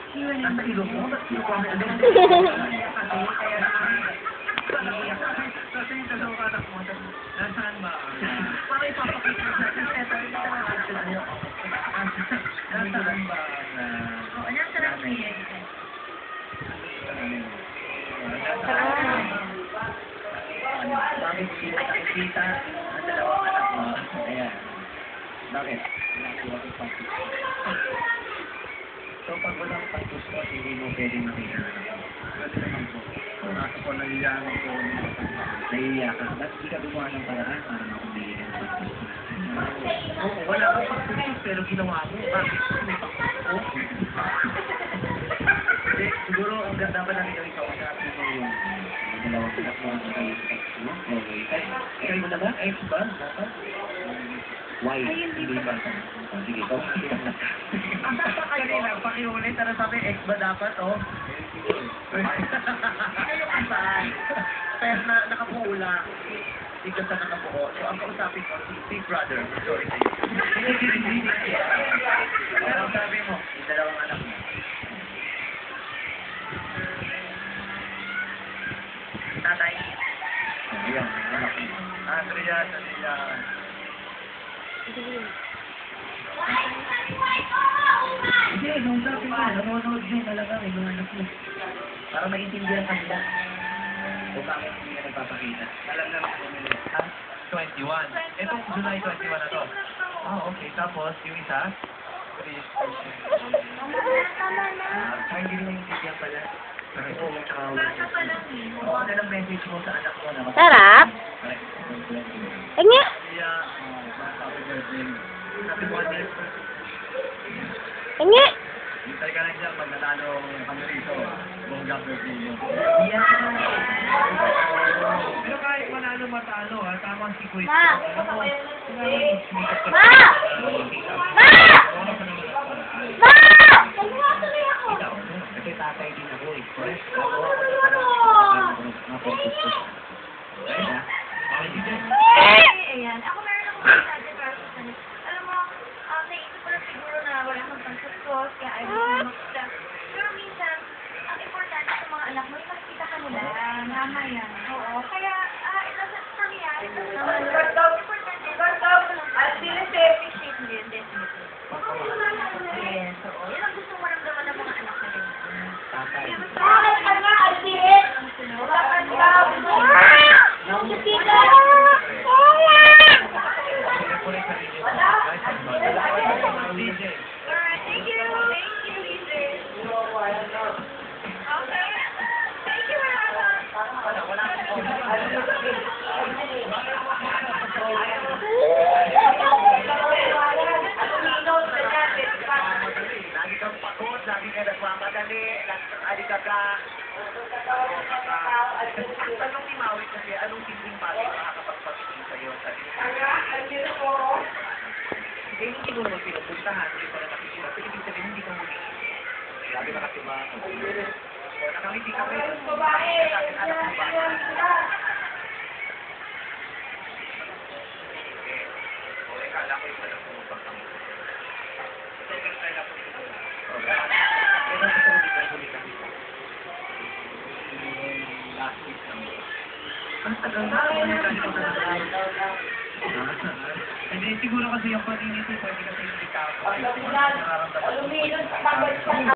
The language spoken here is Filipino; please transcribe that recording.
Nasa ilong mo, ba't ilong mo? Kasi yung dalawa ka anak mo, nasaan ba? Para ipapakita sa atin, nasaan ba? Oo, nasaan ang piyay? Bakit kita ang dalawang anak mo? Ayan. Bakit? So, pag walang pagkus mo, hindi mo pwedeng makita na ako. Pwede naman po. Kaso po, nahihiyan ako. Nahihiya ka. Ba't hindi ka gumawa ng paraan para makabili ka ng pagkus mo? Oo, wala akong pagkus pero ginawa mo. Bakit? Hindi, siguro ang dapat natin gawin ka. Kasi mo yung dalawang anak mo ang kayo sa pagkus mo. Okay. Ikaw mo na ba? Ex ba? Dapat? Why? Hindi ba? Sige, ikaw. Kanina, pakiulit. Ano sabi, ex ba dapat, oh? Ano ka ba? Kaya nakapuula. Hindi ka sa nakapuo. So, ang kausapin ko, si Big Brother. Sorry sa'yo. Pero sabi mo, yung dalawang anak mo. Tatay. Ayan, anak mo. Andrea. Hindi, nung sabi ko, nanonood yun talaga, may mga anak mo. Para maintindihan kanila. Kung bakit hindi ka nagpapakita. Alam naman kung nila. 21. Itong July 21 na to. Okay. Tapos, yung isa? Hindi nila maintindihan pala. Basta pa lang eh. Ano lang message mo sa anak mo na? Sarap. Anya? Happy birthday. Happy birthday. Anya? Hintay ka lang dyan pag natalo kami rito. Bongga birthday mo. Pero kahit manalo matalo ha, tama si Kuya. Ma! Ma! Ma! Ma! Tuloy ako. Kasi tatay din ako eh. Correct? Ayan, ako meron akong sinasabi para sa kanila. Alam mo, naisip ko na siguro na wala kang pangsatkos, kaya ayaw mo makita. Pero minsan, ang importante sa mga anak mo, makikita ka nila. Mama yan. Oo. Kaya, it doesn't, for me, it doesn't importante. Appreciate mo yun, definitely. Yes, oo. Yan ang gusto maramdaman ng mga anak na ganyan. Tatay. Bakit ka nga, Alfred? Bakit ka? Alright, thank you. Thank you, Lizzie. Okay. Thank you, Mama. Lagi kang pagod, lagi ka nagmamadali, lagi ka ka. Tanong ni Maui kasi, anong simpleng bagay makakapagpagpagin sa'yo sa hindi mo naman pinupuntahan, hindi pa na nakikita. Pero ibig sabihin, hindi ka muli. Sabi na kasi ba, nakangiti ka rin. Anak mo ba? Kala ko yung anak mo pag kami. Second time ako ito. Pero sa huli kami. Last week lang. Ang tagal na. Hindi, siguro kasi yung paniniti, pwede kasi hindi ka. Nararamdaman.